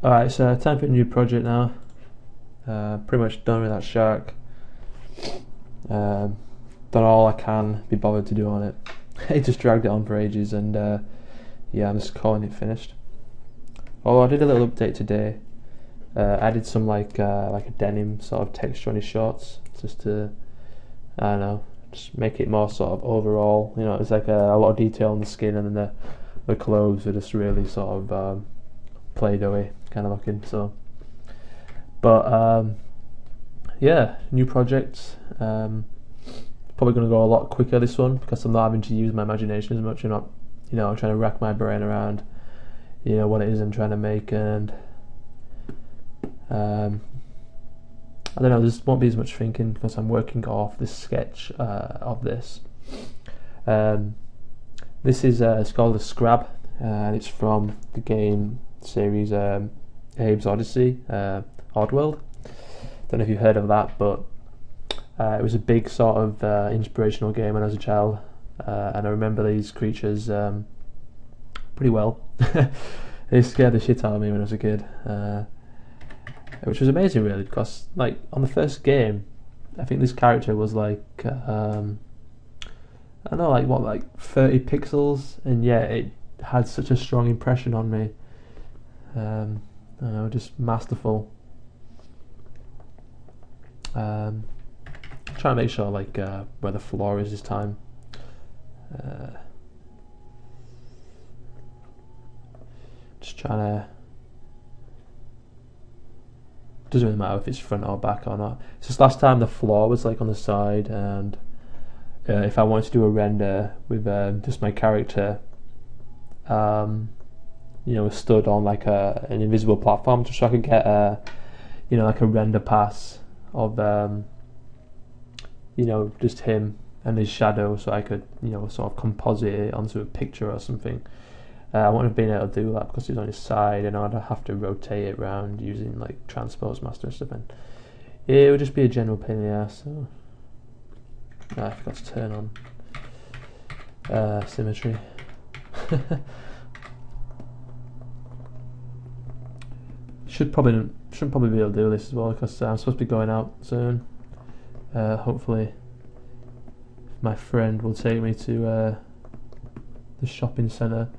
Alright, so time for a new project now. Pretty much done with that shark. Done all I can be bothered to do on it. I just dragged it on for ages, and yeah, I'm just calling it finished. Although I did a little update today. Added some like a denim sort of texture on his shorts, just to, I don't know, just make it more sort of overall. You know, it's like a lot of detail on the skin, and then the clothes are just really sort of Play-Doh-y kind of looking. So, but yeah, new project. Probably going to go a lot quicker this one because I'm not having to use my imagination as much. I'm not, I'm trying to rack my brain around, what it is I'm trying to make, and I don't know. There won't be as much thinking because I'm working off this sketch of this. This is it's called a Scrab, and it's from the game series Abe's Odyssey, Oddworld. Don't know if you've heard of that, but it was a big sort of inspirational game when I was a child, and I remember these creatures pretty well. They scared the shit out of me when I was a kid, which was amazing, really, because like on the first game, I think this character was like I don't know, like 30 pixels, and yeah, it had such a strong impression on me. I don't know, just masterful. Trying to make sure like where the floor is this time. Just trying to. Doesn't really matter if it's front or back or not. It's just last time the floor was like on the side, and if I wanted to do a render with just my character, stood on like an invisible platform, just so I could get like a render pass of just him and his shadow, so I could sort of composite it onto a picture or something. I wouldn't have been able to do that because it's on his side, and I'd have to rotate it around using like Transpose Master and stuff, and it would just be a general pain in the ass. So I forgot to turn on symmetry. Shouldn't probably be able to do this as well because I'm supposed to be going out soon. Hopefully, my friend will take me to the shopping centre.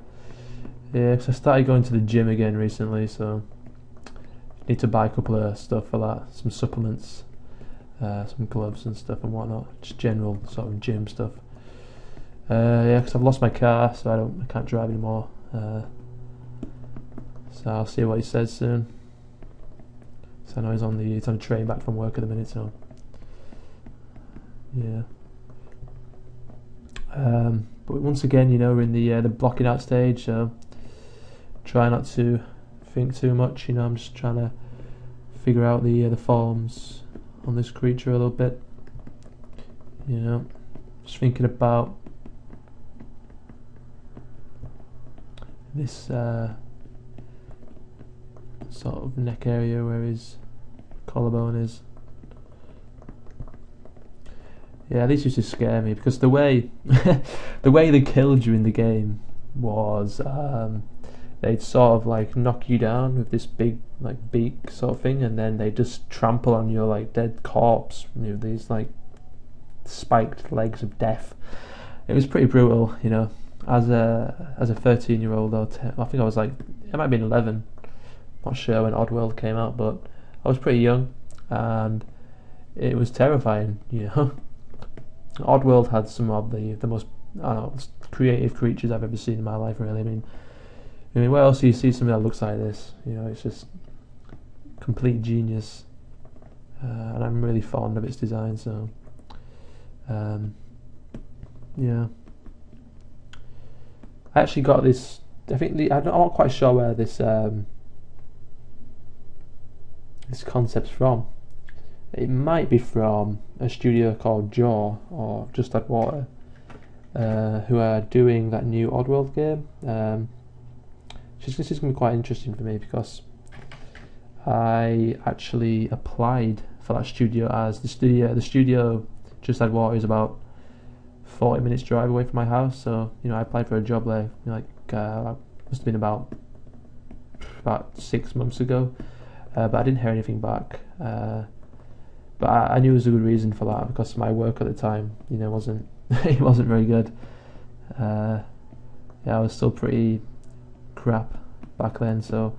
Yeah, because I started going to the gym again recently, so I need to buy a couple of stuff for that, some supplements, some gloves and stuff and whatnot, just general sort of gym stuff. Yeah, because I've lost my car, so I can't drive anymore. So I'll see what he says soon. So I know he's on a train back from work at the minute, so yeah. But once again, we're in the blocking out stage, so try not to think too much. I'm just trying to figure out the forms on this creature a little bit. Just thinking about this sort of neck area where his collarbone is. Yeah, these used to scare me because the way they killed you in the game was they'd sort of like knock you down with this big like beak sort of thing, and then they just trample on your like dead corpse, these like spiked legs of death. It was pretty brutal, as a 13-year-old or 10, I think I was like, it might have been 11, not sure when Oddworld came out, but I was pretty young and it was terrifying. Oddworld had some of the most, I don't know, creative creatures I've ever seen in my life, really. I mean, where else do you see something that looks like this? It's just complete genius, and I'm really fond of its design. So, yeah, I actually got this. I'm not quite sure where this this concept's from. It might be from a studio called Jaw or Just Add Water, who are doing that new Oddworld game. This is going to be quite interesting for me because I actually applied for that studio as the studio Just Add Water is about 40 minutes drive away from my house, so I applied for a job there. Must have been about about 6 months ago, but I didn't hear anything back. But I knew there was a good reason for that, because my work at the time, wasn't it wasn't very good. Yeah, I was still pretty crap back then, so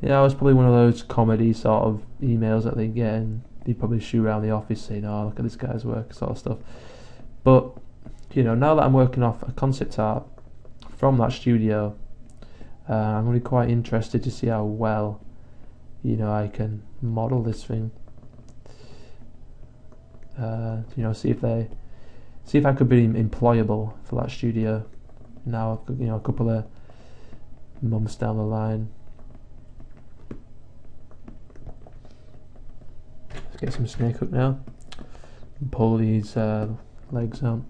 yeah, I was probably one of those comedy sort of emails that they get, and they probably shoot around the office saying, "Oh, look at this guy's work," sort of stuff. But now that I'm working off a concept art from that studio, I'm really quite interested to see how well I can model this thing. See if I could be employable for that studio now, a couple of months down the line. Let's get some snake hook now and pull these legs out.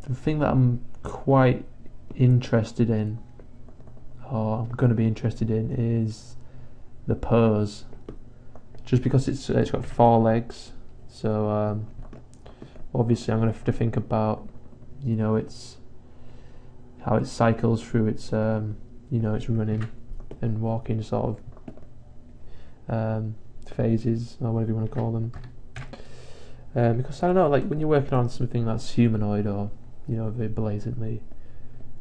The thing that I'm quite interested in, or I'm going to be interested in, is the pose, just because it's got 4 legs. So obviously I'm going to have to think about it's how it cycles through its its running and walking sort of phases, or whatever you want to call them. Because I don't know, like when you're working on something that's humanoid, or very blatantly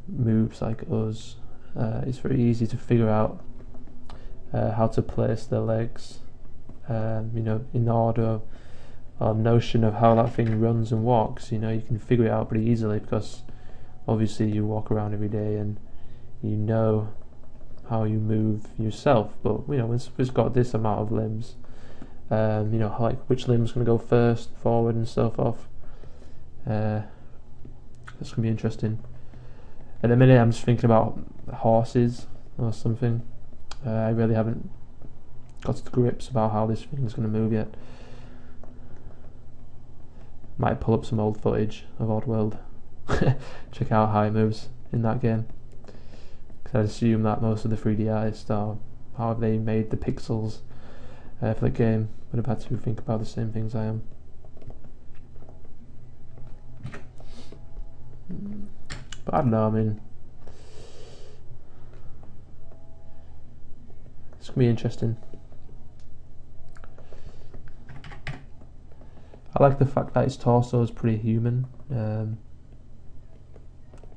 moves like us, it's very easy to figure out how to place the legs, in order, or notion of how that thing runs and walks. You can figure it out pretty easily, because obviously you walk around every day and you know how you move yourself. But once it's got this amount of limbs, like which limb's going to go first, forward and so forth. That's going to be interesting. At the minute I'm just thinking about horses or something. I really haven't got to grips about how this thing's going to move yet. Might pull up some old footage of Oddworld, check out how it moves in that game, because I assume that most of the 3D artists, or how they made the pixels for the game, would have had to think about the same things I am. But I don't know, it's going to be interesting. I like the fact that its torso is pretty human.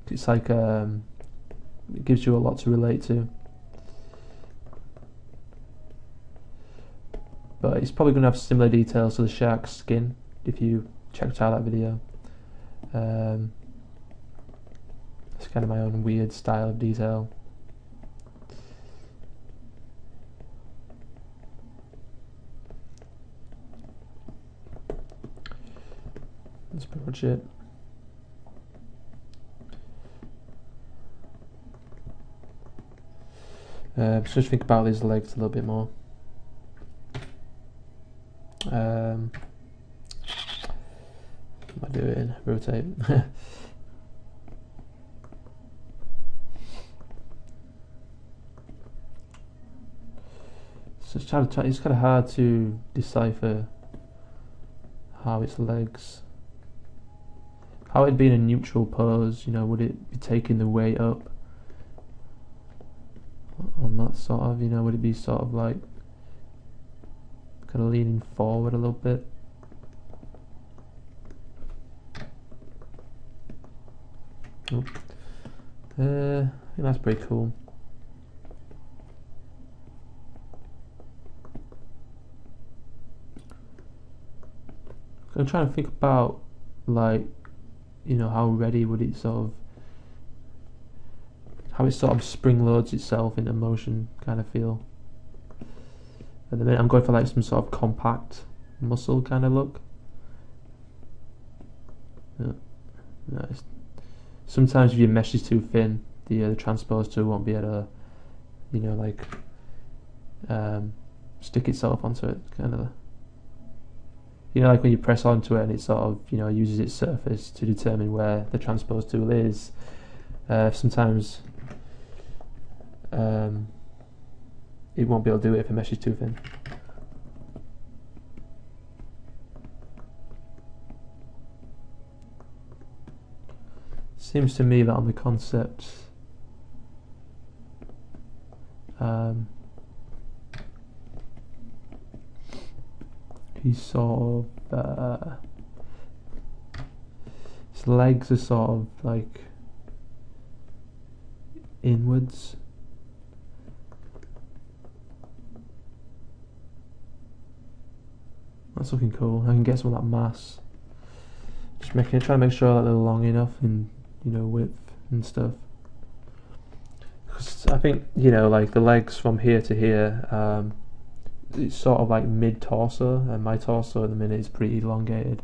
It's like it gives you a lot to relate to. But it's probably going to have similar details to the shark's skin, if you checked out that video. It's kind of my own weird style of detail. That's pretty much it. Just think about these legs a little bit more. What am I doing? Rotate. So it's kind of hard to decipher how its legs, how it'd be in a neutral pose. Would it be taking the weight up on that sort of, would it be sort of like kind of leaning forward a little bit? Oh. I think that's pretty cool. So I'm trying to think about, like, how ready would it sort of, how it sort of spring loads itself into motion kind of feel. At the minute I'm going for like some sort of compact muscle kind of look. Yeah. Nice. Sometimes if your mesh is too thin, the transpose tool won't be able to, stick itself onto it, kind of. Like when you press onto it and it sort of, uses its surface to determine where the transpose tool is. Sometimes it won't be able to do it if the mesh is too thin. Seems to me that on the concept He's sort of his legs are sort of like inwards. That's looking cool. I can get some of that mass. Just trying to make sure that they're long enough in, you know, width and stuff. Because I think, you know, like the legs from here to here, it's sort of like mid torso, and my torso at the minute is pretty elongated.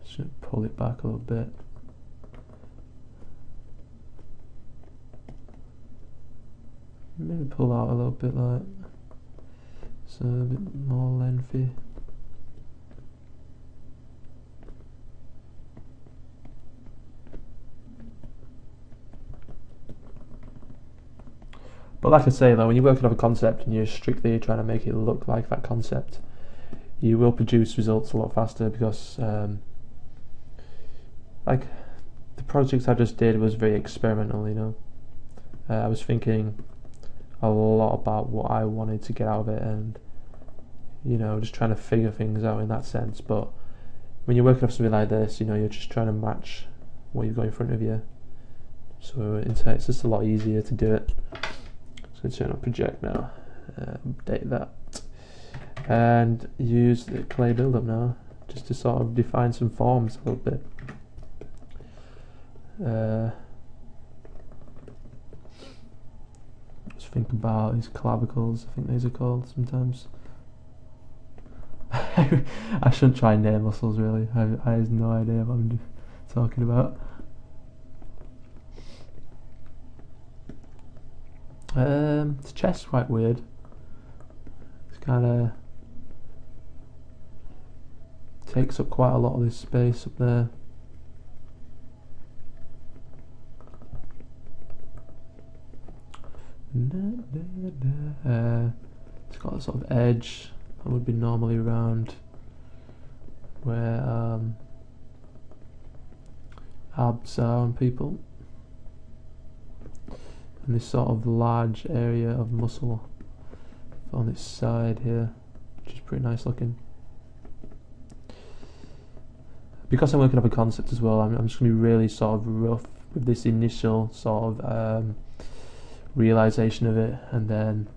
Just pull it back a little bit. Maybe pull out a little bit, like so, a bit more lengthy. But like I say though, when you're working on a concept and you're strictly trying to make it look like that concept, you will produce results a lot faster, because like the project I just did was very experimental, you know. I was thinking a lot about what I wanted to get out of it, and, you know, just trying to figure things out in that sense. But when you're working off something like this, you know, you're just trying to match what you've got in front of you, so it's just a lot easier to do it. So turn on project now, update that, and use the clay build-up now, just to sort of define some forms a little bit. Just think about his clavicles, I think these are called sometimes. I shouldn't try and name muscles really, I have no idea what I'm talking about. His chest's quite weird. It's kind of takes up quite a lot of this space up there. It's got a sort of edge that would be normally around where abs are on people, and this sort of large area of muscle on this side here, which is pretty nice looking. Because I'm working up a concept as well, I'm just going to be really sort of rough with this initial sort of realization of it, and then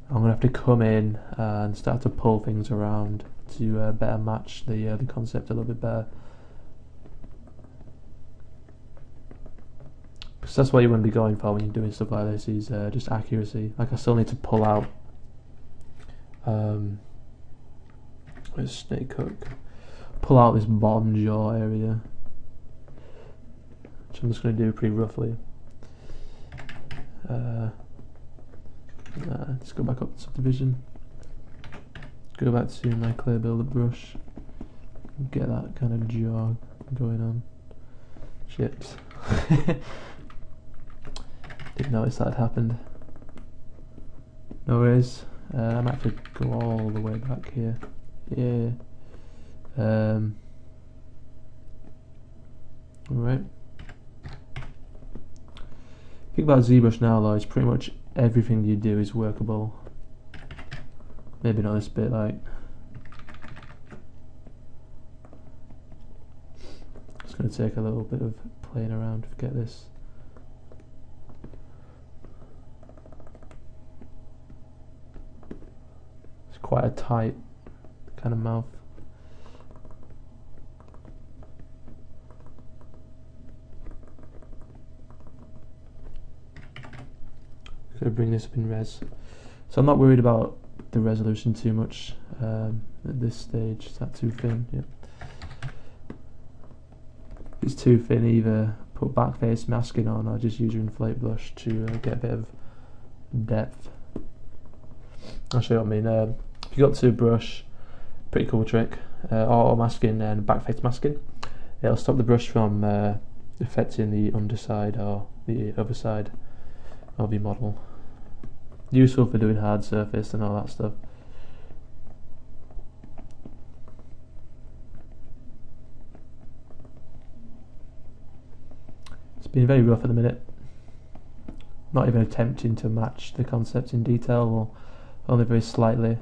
I'm going to have to come in and start to pull things around to better match the concept a little bit better. Because that's what you want to be going for when you're doing stuff like this, is just accuracy. Like, I still need to pull out where's Snake Hook? Pull out this bottom jaw area, which I'm just going to do pretty roughly. Let's go back up to subdivision, go back to my clear builder brush, get that kind of jaw going on. Shit. Didn't notice that had happened. No worries. I might have to go all the way back here. Yeah. Alright. Think about Zbrush now though, it's pretty much everything you do is workable. Maybe not this bit, like. It's going to take a little bit of playing around to get this. It's quite a tight kind of mouth. Going to bring this up in res, so I'm not worried about the resolution too much at this stage. Is that too thin? Yep. If it's too thin, either put backface masking on or just use your inflate brush to get a bit of depth. I'll show you what I mean. If you got to brush, pretty cool trick. Auto masking and backface masking. It'll stop the brush from affecting the underside or the other side of your model. Useful for doing hard surface and all that stuff. It's been very rough at the minute. not even attempting to match the concept in detail, or only very slightly.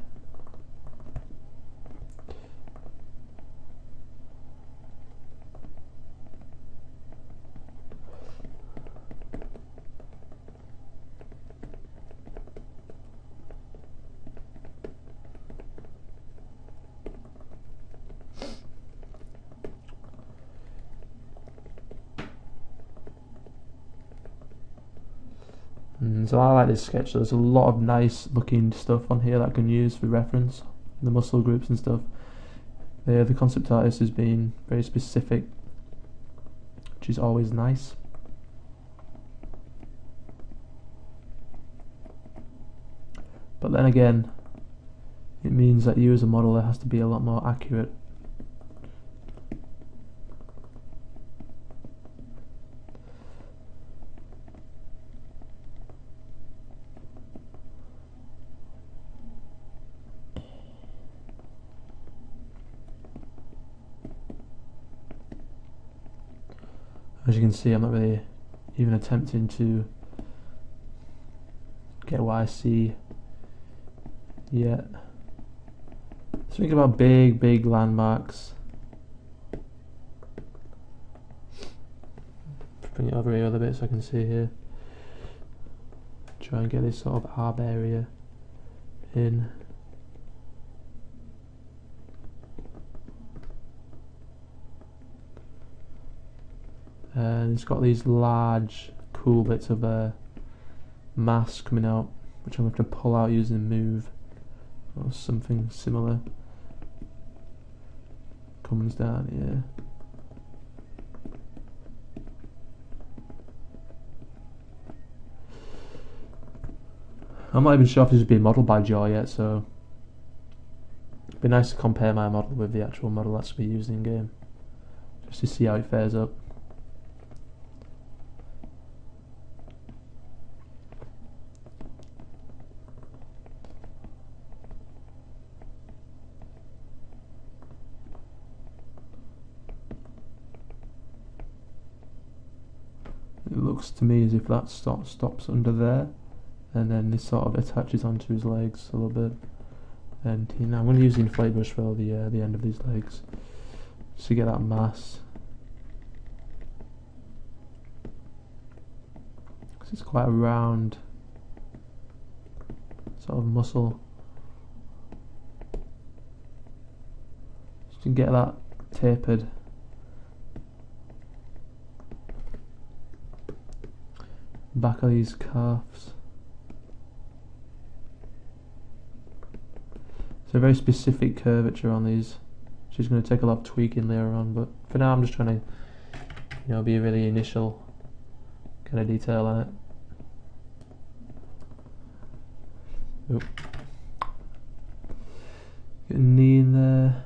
So I like this sketch. There's a lot of nice looking stuff on here that I can use for reference, the muscle groups and stuff. The concept artist has been very specific, which is always nice. But then again, it means that you as a modeler has to be a lot more accurate. As you can see, I'm not really even attempting to get what I see yet. So think about big landmarks. Bring it over here a little bit so I can see here. Try and get this sort of arb area in. And it's got these large, cool bits of mass coming out, which I'm going to pull out using move, or something similar. Comes down here. I'm not even sure if this is being modelled by Joy yet, so it'd be nice to compare my model with the actual model that's being used in game, just to see how it fares up. It looks to me as if that stops under there, and then this sort of attaches onto his legs a little bit. And I'm going to use the inflate brush for the end of these legs, just to get that mass. Because it's quite a round sort of muscle. Just to get that tapered. Back of these calves. So very specific curvature on these, which is going to take a lot of tweaking later on, but for now I'm just trying to, be a really initial kind of detail on it. Oop. Get a knee in there.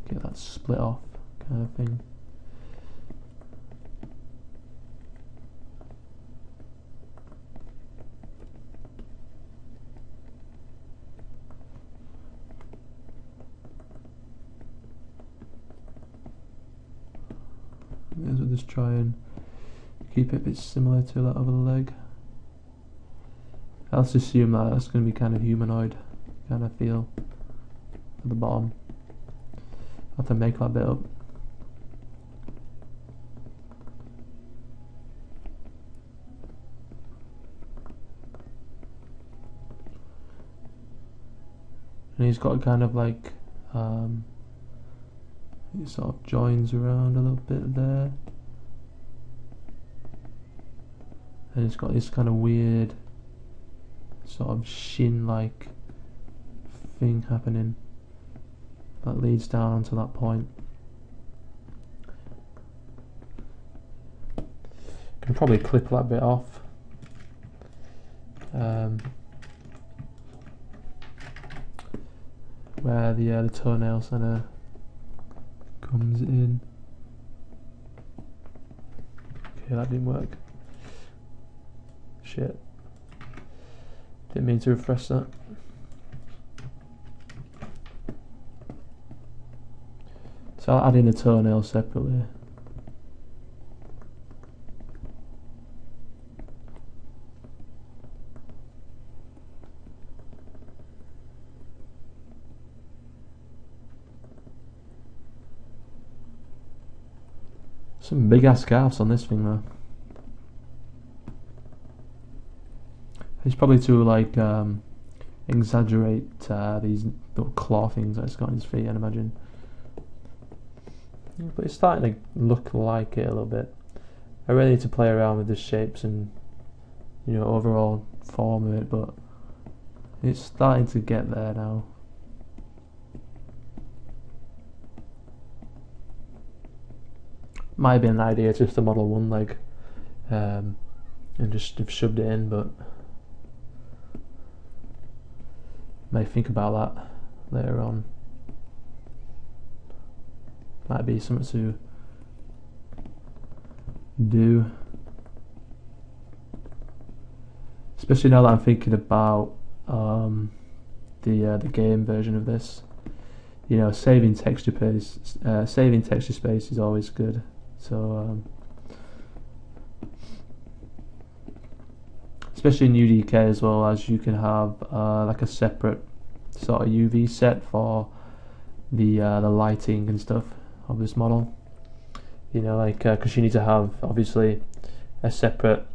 Get that split off kind of thing. We'll just try and keep it a bit similar to that other leg. I'll just assume that that's going to be kind of humanoid kind of feel at the bottom. I'll have to make that bit up. And he's got kind of like he sort of joins around a little bit there, and it's got this kind of weird sort of shin like thing happening that leads down onto that point. Can probably clip that bit off. Where the toenail center comes in. Okay, that didn't work. Shit. Didn't mean to refresh that. So I'll add in a toenail separately. Some big ass scarves on this thing though. It's probably to like exaggerate these little claw things that it's got on his feet, I'd imagine. But it's starting to look like it a little bit. I really need to play around with the shapes and, you know, overall form of it, but it's starting to get there now. Might have been an idea just to model one leg and just have shoved it in, but may think about that later on. Might be something to do, especially now that I'm thinking about the game version of this. You know, saving texture space is always good. So especially in UDK as well, as you can have like a separate sort of UV set for the lighting and stuff of this model. You know, like because you need to have obviously a separate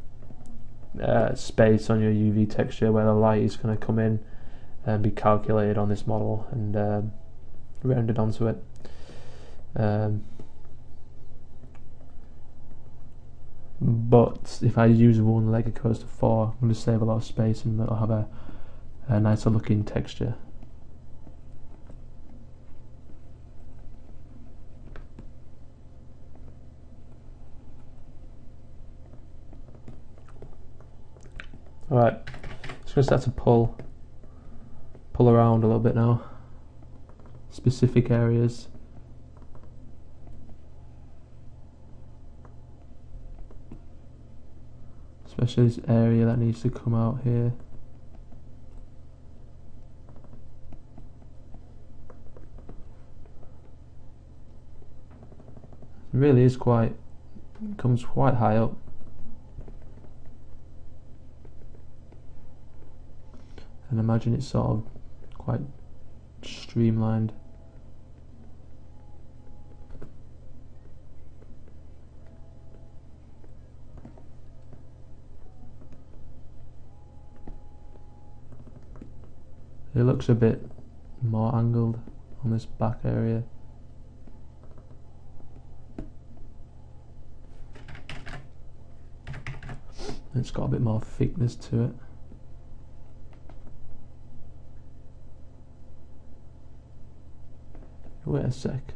space on your UV texture where the light is going to come in and be calculated on this model and rendered onto it. But if I use one leg opposed to four, I'm going to save a lot of space and it'll have a nicer looking texture. Alright, just going to start to pull around a little bit now. Specific areas. Especially this area that needs to come out here. It really is quite, comes quite high up. And imagine it's sort of quite streamlined. It looks a bit more angled on this back area. It's got a bit more thickness to it. Wait a sec.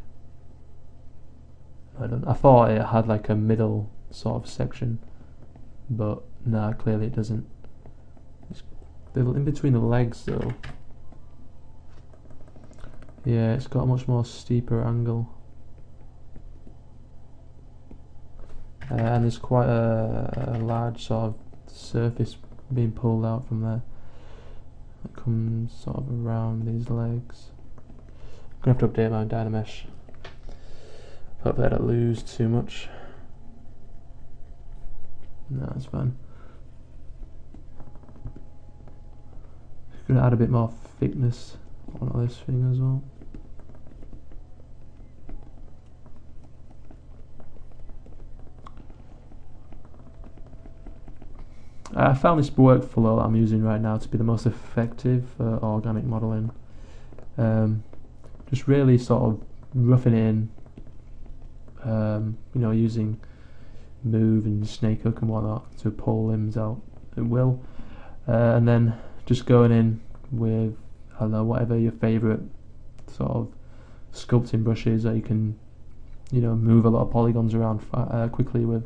I thought it had like a middle sort of section, but nah, clearly it doesn't. It's in between the legs though. Yeah, it's got a much more steeper angle. And there's quite a large sort of surface being pulled out from there. It comes sort of around these legs. I'm going to have to update my Dynamesh. Hopefully I don't lose too much. No, it's fine. Just going to add a bit more thickness on this thing as well. I found this workflow that I'm using right now to be the most effective for organic modelling. Just really sort of roughing it in, you know, using move and snake hook and whatnot to pull limbs out at will, and then just going in with, I don't know, whatever your favourite sort of sculpting brush is that you can, you know, move a lot of polygons around quickly with.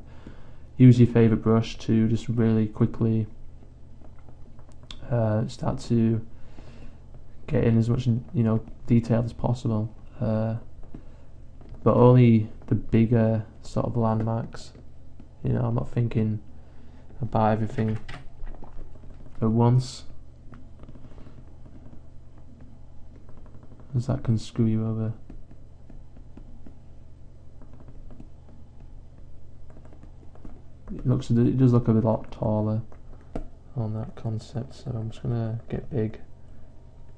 Use your favourite brush to just really quickly start to get in as much, you know, detail as possible, but only the bigger sort of landmarks. You know, I'm not thinking about everything at once, as that can screw you over. It does look a lot taller on that concept, so I'm just gonna get big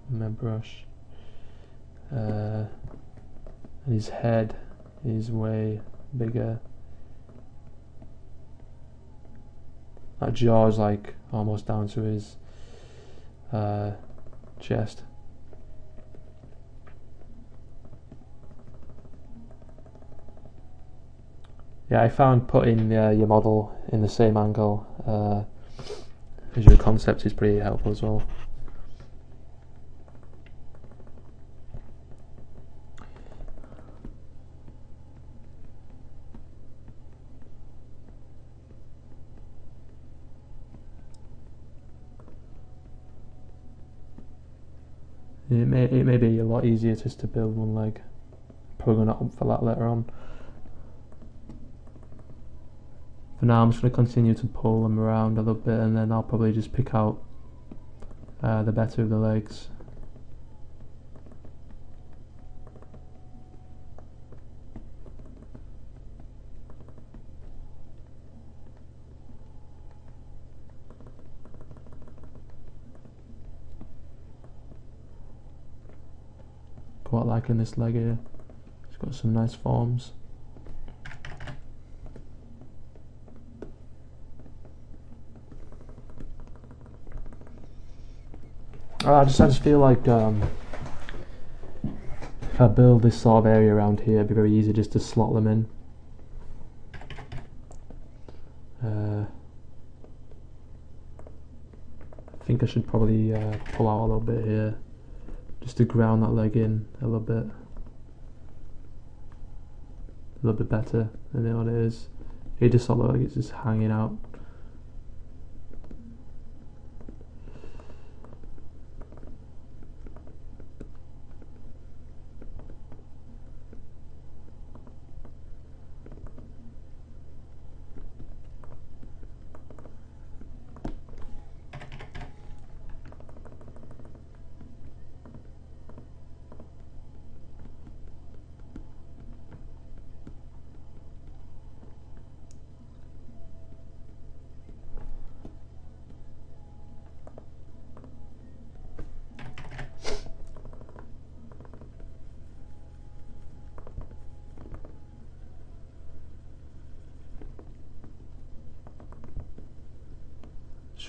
with my brush. And his head is way bigger that jaw is like almost down to his chest. Yeah, I found putting your model in the same angle as your concept is pretty helpful as well. It may be a lot easier just to build one leg. Probably going to opt for that later on. For now, I'm just going to continue to pull them around a little bit, and then I'll probably just pick out the better of the legs. Quite liking this leg here. It's got some nice forms. I just feel like if I build this sort of area around here, it'd be very easy just to slot them in. I think I should probably pull out a little bit here, just to ground that leg in a little bit better than what it is. It just sort of looks like it's just hanging out.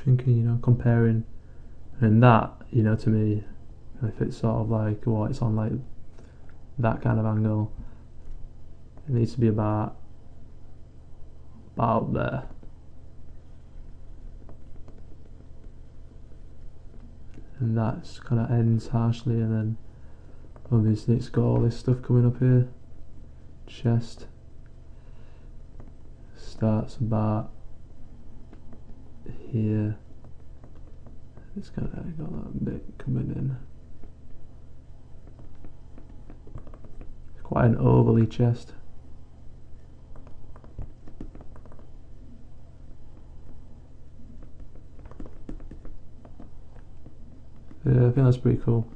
Thinking, you know, comparing, and that, you know, to me, if it's sort of like, well, it's on like that kind of angle, it needs to be about there, and that's kind of ends harshly, and then obviously it's got all this stuff coming up here. Chest starts about here. It's kind of got that bit coming in. It's quite an overly chest. Yeah, I think that's pretty cool.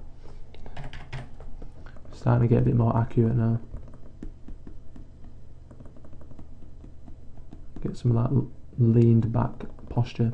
Starting to get a bit more accurate now. Get some of that leaned back posture.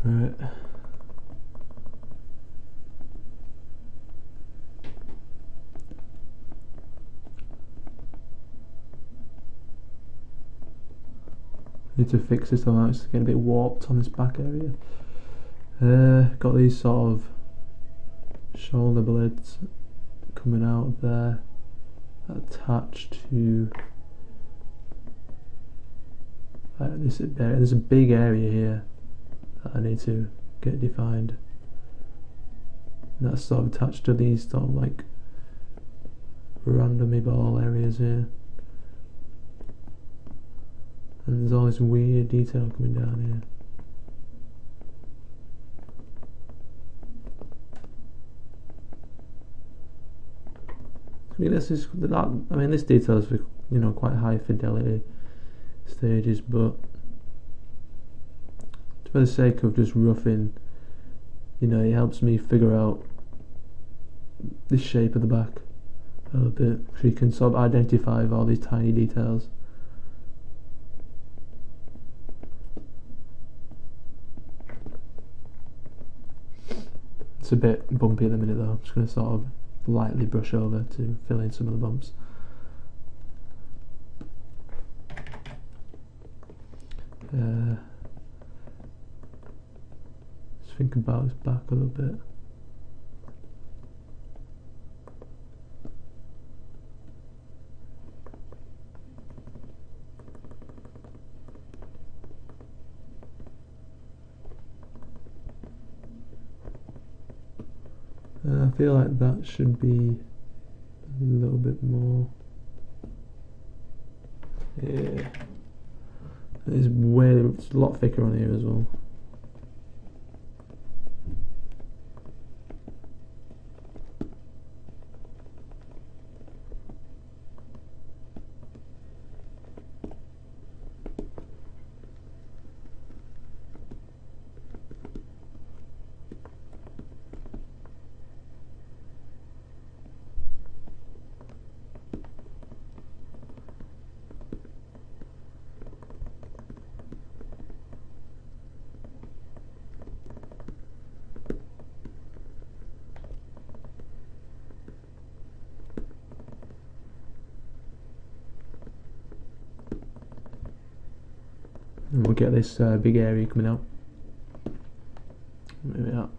Right. Need to fix this one. It's getting a bit warped on this back area. Got these sort of shoulder blades coming out of there, attached to this area. There's a big area here that I need to get defined. And that's sort of attached to these sort of like randomy ball areas here. And there's all this weird detail coming down here. I mean, this detail is for, you know, quite high fidelity stages, but for the sake of just roughing, you know, it helps me figure out the shape of the back a little bit, so you can sort of identify all these tiny details. It's a bit bumpy at the minute though. I'm just going to sort of lightly brush over to fill in some of the bumps. Just think about his back a little bit. I feel like that should be a little bit more. Yeah, it's a lot thicker on here as well. And we'll get this big area coming out. Move it up.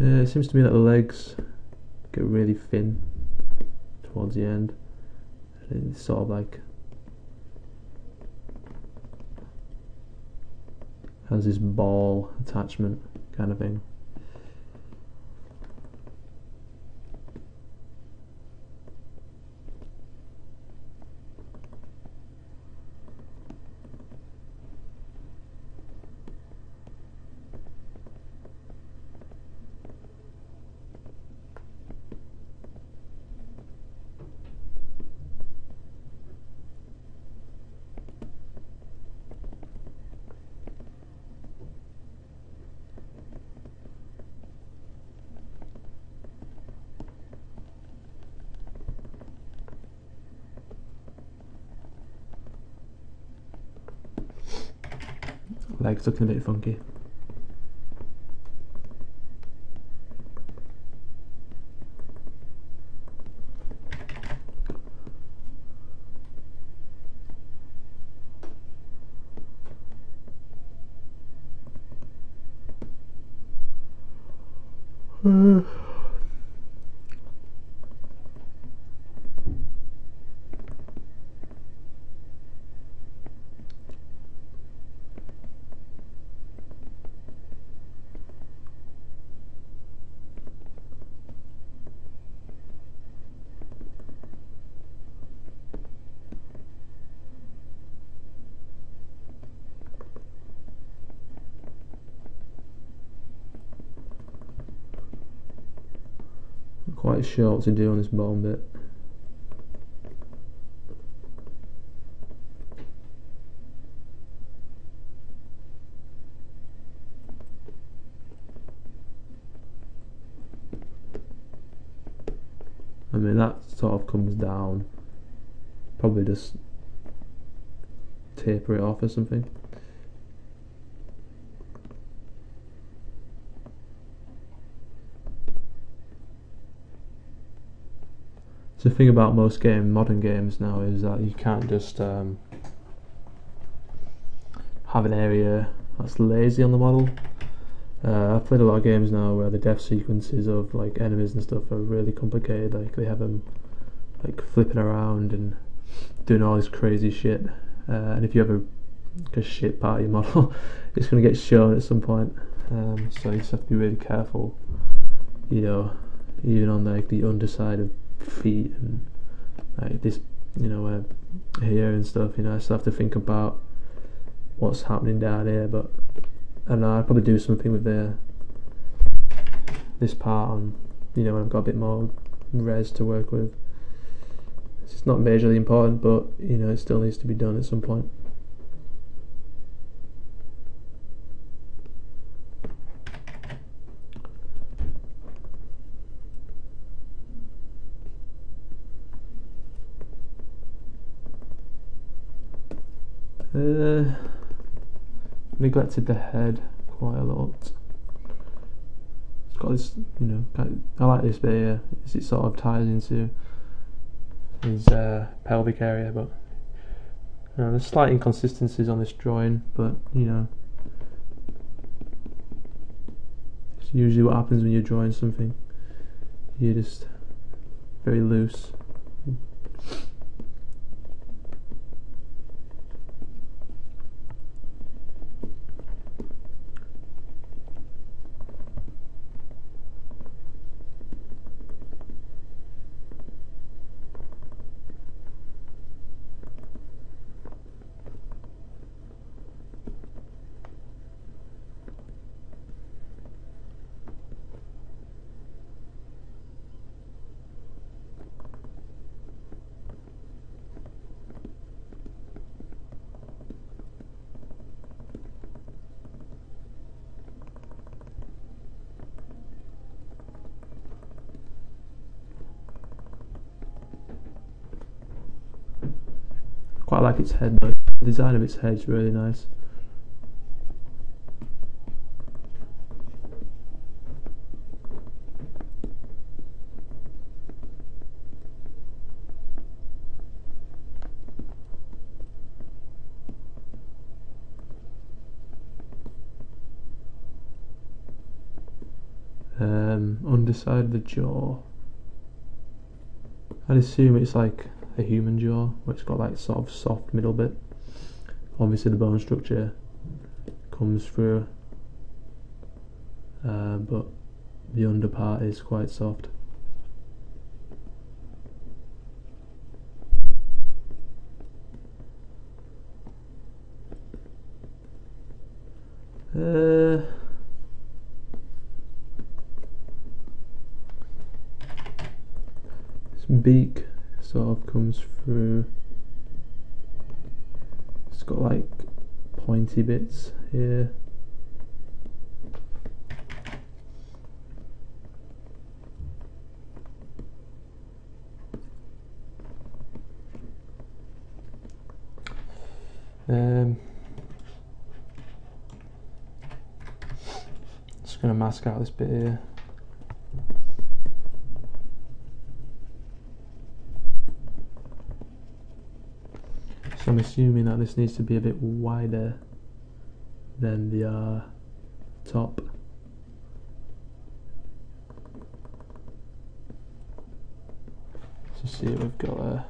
It seems to me that the legs get really thin towards the end. It's sort of like has this ball attachment kind of thing. Legs looking a bit funky. Quite sure what to do on this bottom bit. I mean, that sort of comes down. Probably just taper it off or something. The thing about most modern games now is that you can't just have an area that's lazy on the model. I've played a lot of games now where the death sequences of like enemies and stuff are really complicated. Like they have them like flipping around and doing all this crazy shit. And if you have a shit party model, it's going to get shown at some point. So you just have to be really careful, you know, even on like the underside of feet and like this, you know, here and stuff. You know, I still have to think about what's happening down here. But I don't know, I'd probably do something with this part on, you know, when I've got a bit more res to work with. It's not majorly important, but you know, it still needs to be done at some point. Neglected the head quite a lot. It's got this, you know, I like this bit here. It sort of ties into his pelvic area, but you know, there's slight inconsistencies on this drawing, but you know, it's usually what happens when you're drawing something. You're just very loose. Quite like its head though. The design of its head is really nice. Underside of the jaw. I'd assume it's like a human jaw, where it's got like sort of soft middle bit. Obviously the bone structure comes through, but the under part is quite soft. This beak sort of comes through. It's got like pointy bits here. Just gonna mask out this bit here. So I'm assuming that this needs to be a bit wider than the top. So see what we've got there.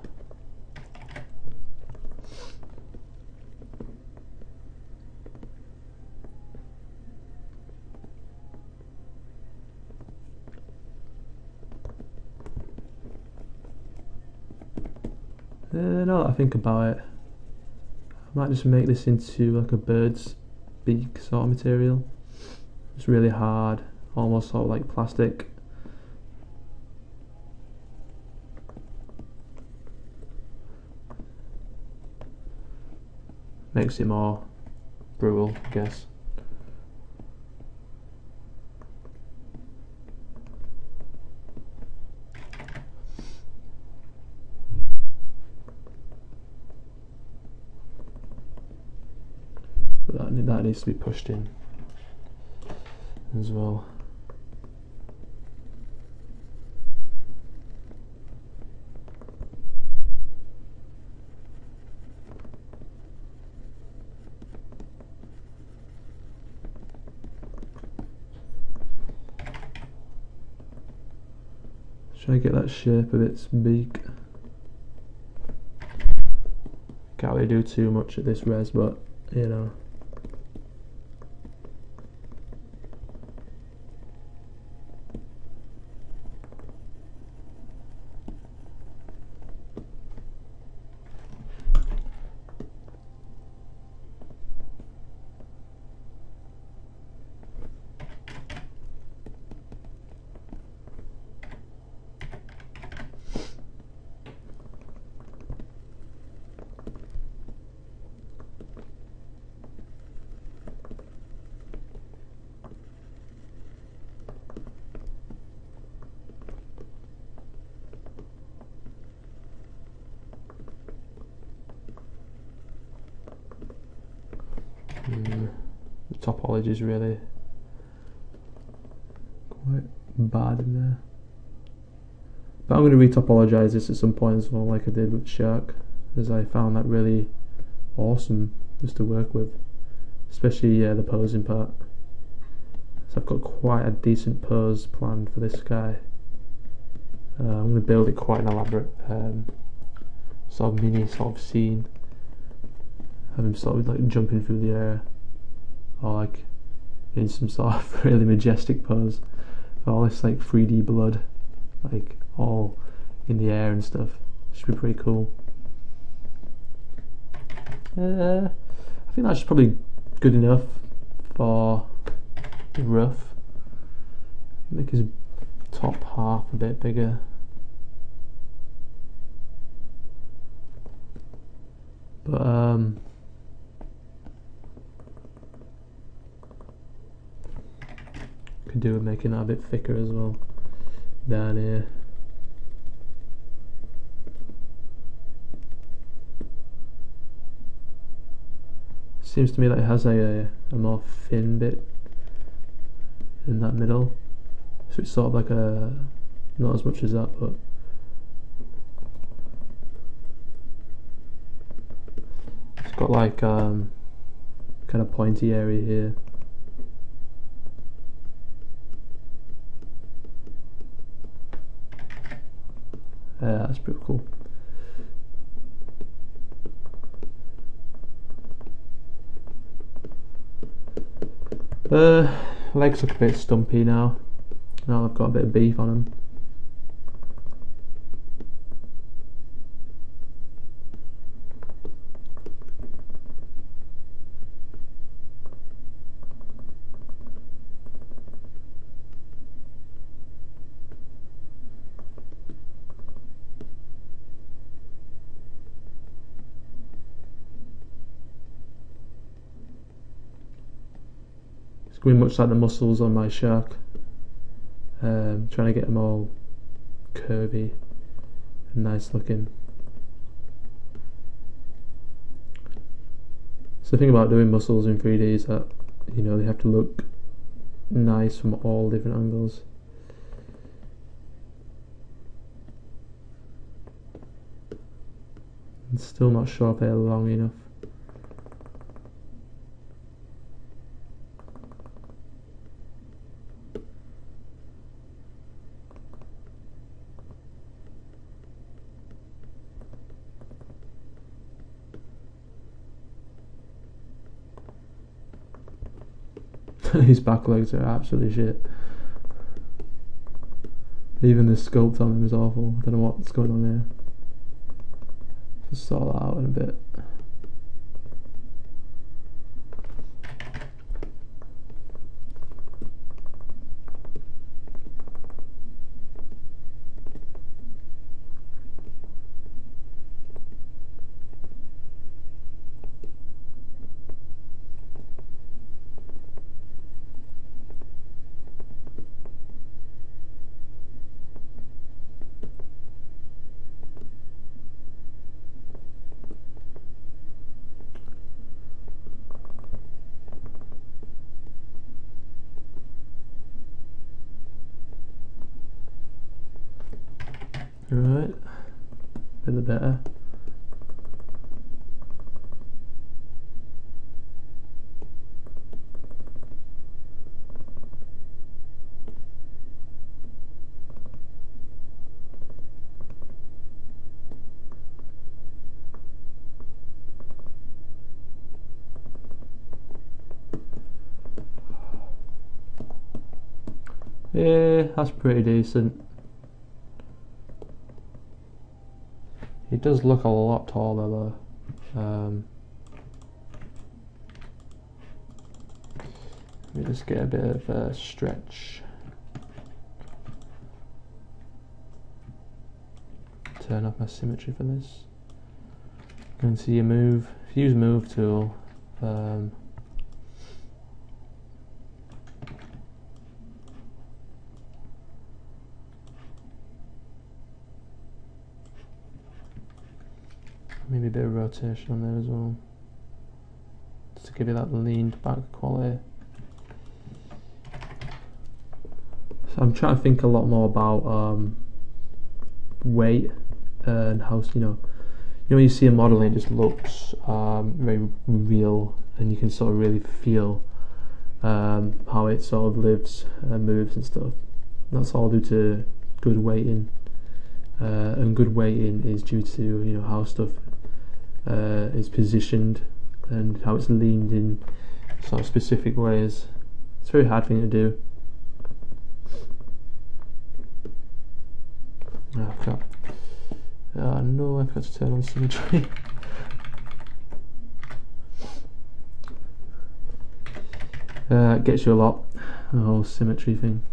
Now that I think about it, I might just make this into like a bird's beak sort of material. It's really hard, almost sort of like plastic. Makes it more brutal, I guess. That needs to be pushed in as well. Trying to get that shape of its beak. Can't really do too much at this res, but you know. The topology is really quite bad in there. But I'm going to re-topologize this at some point as well, like I did with Shark, as I found that really awesome just to work with, especially the posing part. So I've got quite a decent pose planned for this guy. I'm going to build it quite an elaborate sort of mini sort of scene. Have him sort of like jumping through the air, or like in some sort of really majestic pose. All this like 3D blood, like all in the air and stuff. Should be pretty cool. I think that's probably good enough for rough. Make his top half a bit bigger. But could do with making that a bit thicker as well down here. Seems to me that it has a more thin bit in that middle, so it's sort of like a, not as much as that, but it's got like kind of pointy area here. That's pretty cool. Legs look a bit stumpy now. Now I've got a bit of beef on them. Very much like the muscles on my shark, trying to get them all curvy and nice looking. So the thing about doing muscles in 3D is that, you know, they have to look nice from all different angles. I'm still not sure if they're long enough. His back legs are absolutely shit. Even the sculpt on them is awful. I don't know what's going on there. Just sort that out in a bit. Right, a bit better. Yeah, that's pretty decent. He does look a lot taller though. Let me just get a bit of a stretch. Turn off my symmetry for this. Go into your move. If you use move tool, maybe a bit of rotation on there as well, just to give you that leaned back quality. So I'm trying to think a lot more about weight and how, you know when you see a model and it just looks very real, and you can sort of really feel how it sort of lives and moves and stuff. That's all due to good weighting, and good weighting is due to how stuff is positioned and how it's leaned in sort of specific ways. It's a very hard thing to do. Oh crap. Oh no, I forgot to turn on symmetry. It gets you a lot, the whole symmetry thing.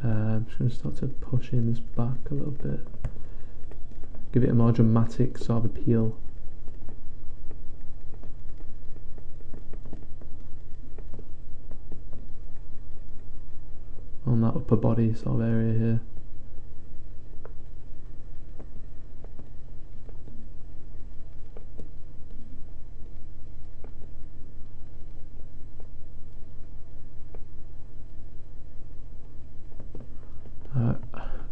I'm just going to start to push in this back a little bit, give it a more dramatic sort of appeal. On that upper body sort of area here.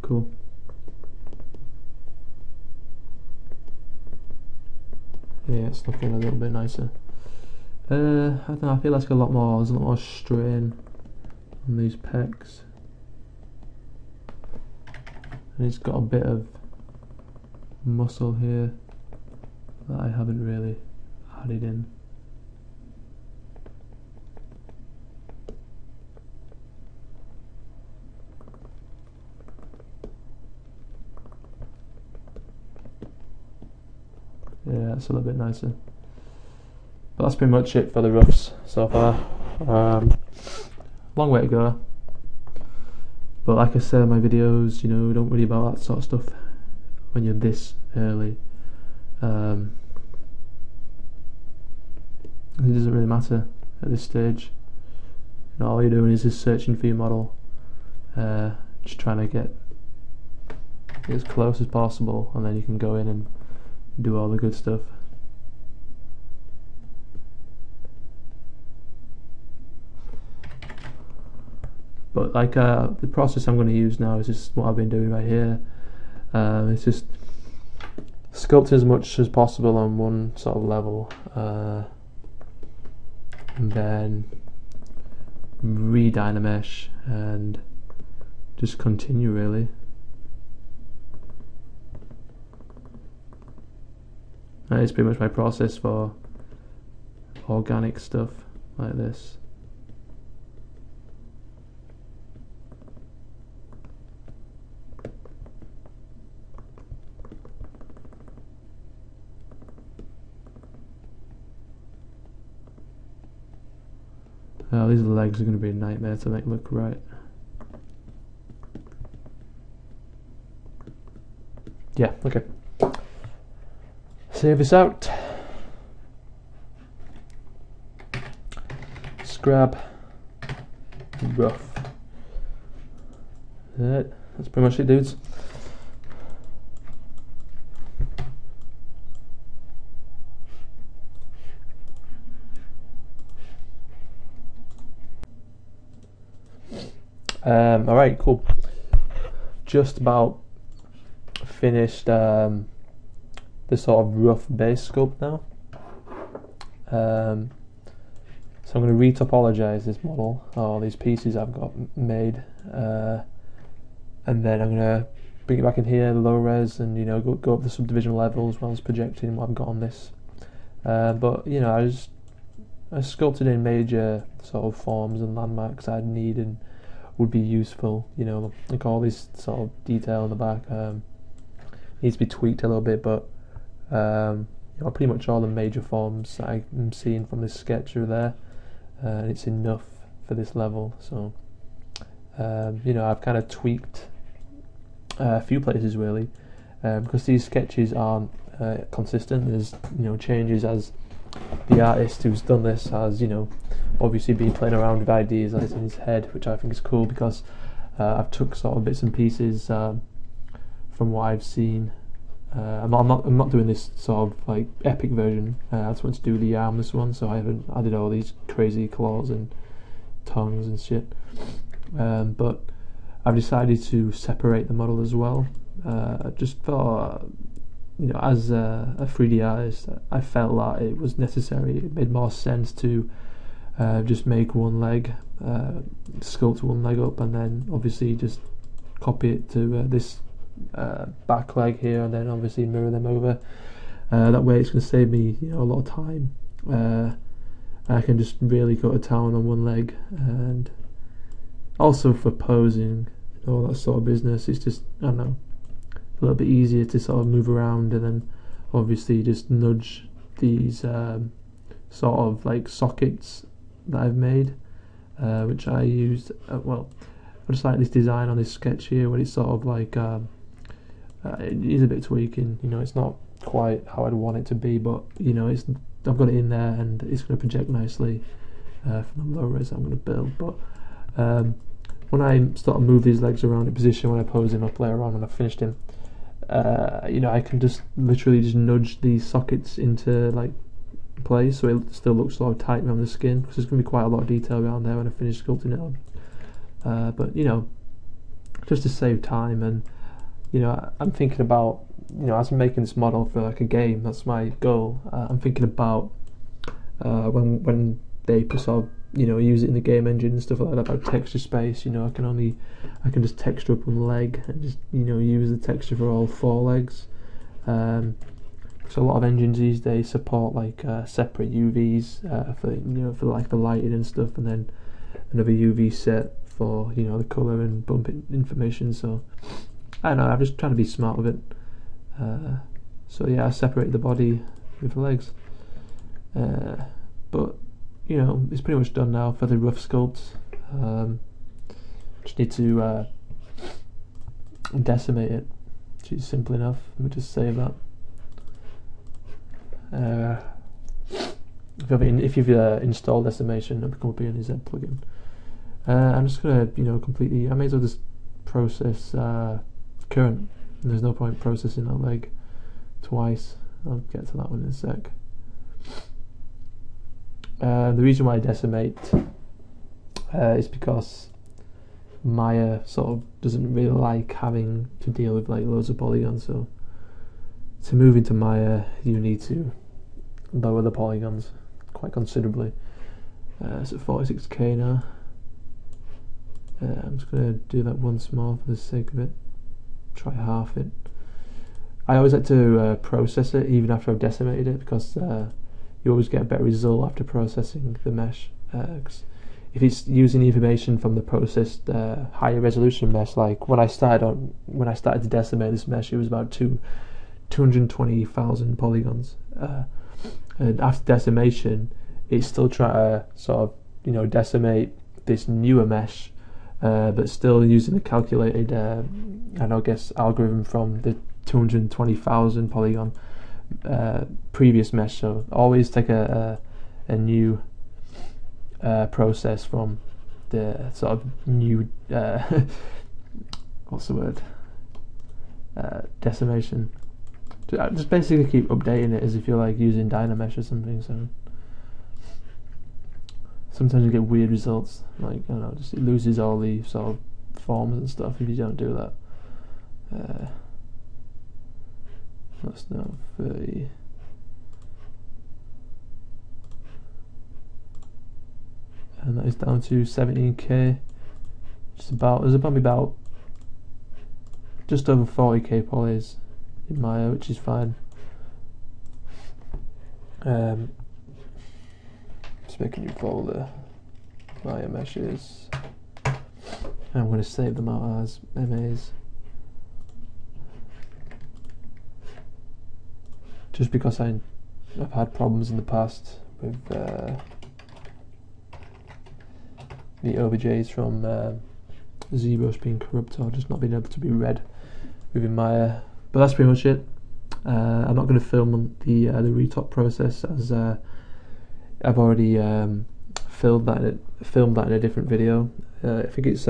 Cool. Yeah, it's looking a little bit nicer. I don't know, I feel like there's a lot more strain on these pecs, and it's got a bit of muscle here that I haven't really added in. Yeah, it's a little bit nicer. But that's pretty much it for the roughs so far. Long way to go. But like I said in my videos, don't worry about that sort of stuff when you're this early. It doesn't really matter at this stage. All you're doing is just searching for your model, just trying to get as close as possible, and then you can go in and do all the good stuff. But like the process I'm going to use now is just what I've been doing right here. It's just sculpt as much as possible on one sort of level, and then re-dynamesh and just continue really. That is pretty much my process for organic stuff like this. Oh, these legs are going to be a nightmare to make look right. Yeah, okay. Save this out. Scrab. Rough. That's pretty much it, dudes. Alright, cool. Just about finished the sort of rough base sculpt now. So I'm going to re-topologize this model, or these pieces I've got made, and then I'm going to bring it back in here, low res, and go up the subdivision levels while it's projecting what I've got on this. But I just sculpted in major sort of forms and landmarks I'd need and would be useful. You know, like all this sort of detail in the back needs to be tweaked a little bit, but you know, pretty much all the major forms that I'm seeing from this sketch are there, and it's enough for this level. So you know, I've kind of tweaked a few places really, because these sketches aren't consistent. There's, you know, changes as the artist who's done this has, you know, obviously been playing around with ideas that is in his head, which I think is cool, because I've took sort of bits and pieces from what I've seen. I'm not doing this sort of like epic version. I just want to do the armless one, so I haven't added all these crazy claws and tongues and shit. But I've decided to separate the model as well, just for, you know, as a 3D artist, I felt that it was necessary. It made more sense to just make one leg, sculpt one leg up, and then obviously just copy it to this back leg here, and then obviously mirror them over. That way it's going to save me, you know, a lot of time. I can just really go to town on one leg, and also for posing and all that sort of business, it's just, I don't know, a little bit easier to sort of move around, and then obviously just nudge these sort of like sockets that I've made, which I used, well, I just like this design on this sketch here, where it's sort of like it is a bit tweaking, you know, it's not quite how I'd want it to be, but you know, I've got it in there, and it's going to project nicely for the low res I'm going to build. But when I sort of move these legs around in position when I pose him up later on when I've finished him, you know, I can just literally just nudge these sockets into like place, so it still looks sort of tight around the skin, because there's going to be quite a lot of detail around there when I finish sculpting it on. But you know, just to save time, and you know, I'm thinking about, you know, as I'm making this model for like a game, that's my goal. I'm thinking about when they sort of, you know, use it in the game engine and stuff like that, about texture space. You know, I can just texture up one leg and just, you know, use the texture for all four legs. So a lot of engines these days support like separate UVs for, you know, for like the lighting and stuff, and then another UV set for, you know, the color and bump information. So I don't know, I'm just trying to be smart with it. So yeah, I separated the body with the legs, but you know, it's pretty much done now for the rough sculpt. Just need to decimate it, which is simple enough. Let me just save that. If you've installed decimation, it'll come up here in the Z plugin. I'm just gonna, you know, completely, I may as well just process current. And there's no point processing that leg twice. I'll get to that one in a sec. The reason why I decimate is because Maya sort of doesn't really like having to deal with like loads of polygons, so to move into Maya you need to lower the polygons quite considerably. It's at 46k now. I'm just going to do that once more for the sake of it. Try half it. I always like to process it even after I've decimated it, because you always get a better result after processing the mesh. Cause if it's using information from the processed higher resolution mesh, like when I started to decimate this mesh, it was about 220,000 polygons, and after decimation, it's still trying to sort of, you know, decimate this newer mesh. But still using the calculated, I guess, algorithm from the 220,000 polygon previous mesh. So always take a new process from the sort of new what's the word? Decimation. Just basically keep updating it as if you're like using Dynamesh or something. So sometimes you get weird results, like, I don't know, just it loses all the sort of forms and stuff if you don't do that. That's now 30. And that is down to 17k. There's probably about just over 40k polys in Maya, which is fine. Just make a new folder, Maya meshes, and I'm going to save them out as MAs, just because I've had problems in the past with the OBJs from Zbrush being corrupt or just not being able to be read within Maya. But that's pretty much it. I'm not going to film the retop process, as I've already filmed that in a different video. I think it's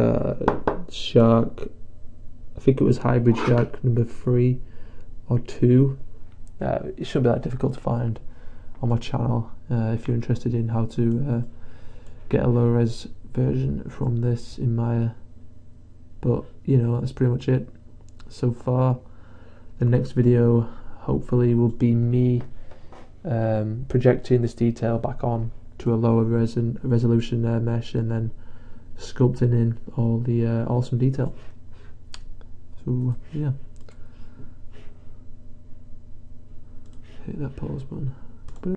shark. I think it was hybrid shark number 3 or 2. It shouldn't be that difficult to find on my channel if you're interested in how to get a low res version from this in Maya. But you know, that's pretty much it so far. The next video hopefully will be me projecting this detail back on to a lower resolution mesh, and then sculpting in all the awesome detail. So yeah, hit that pause button.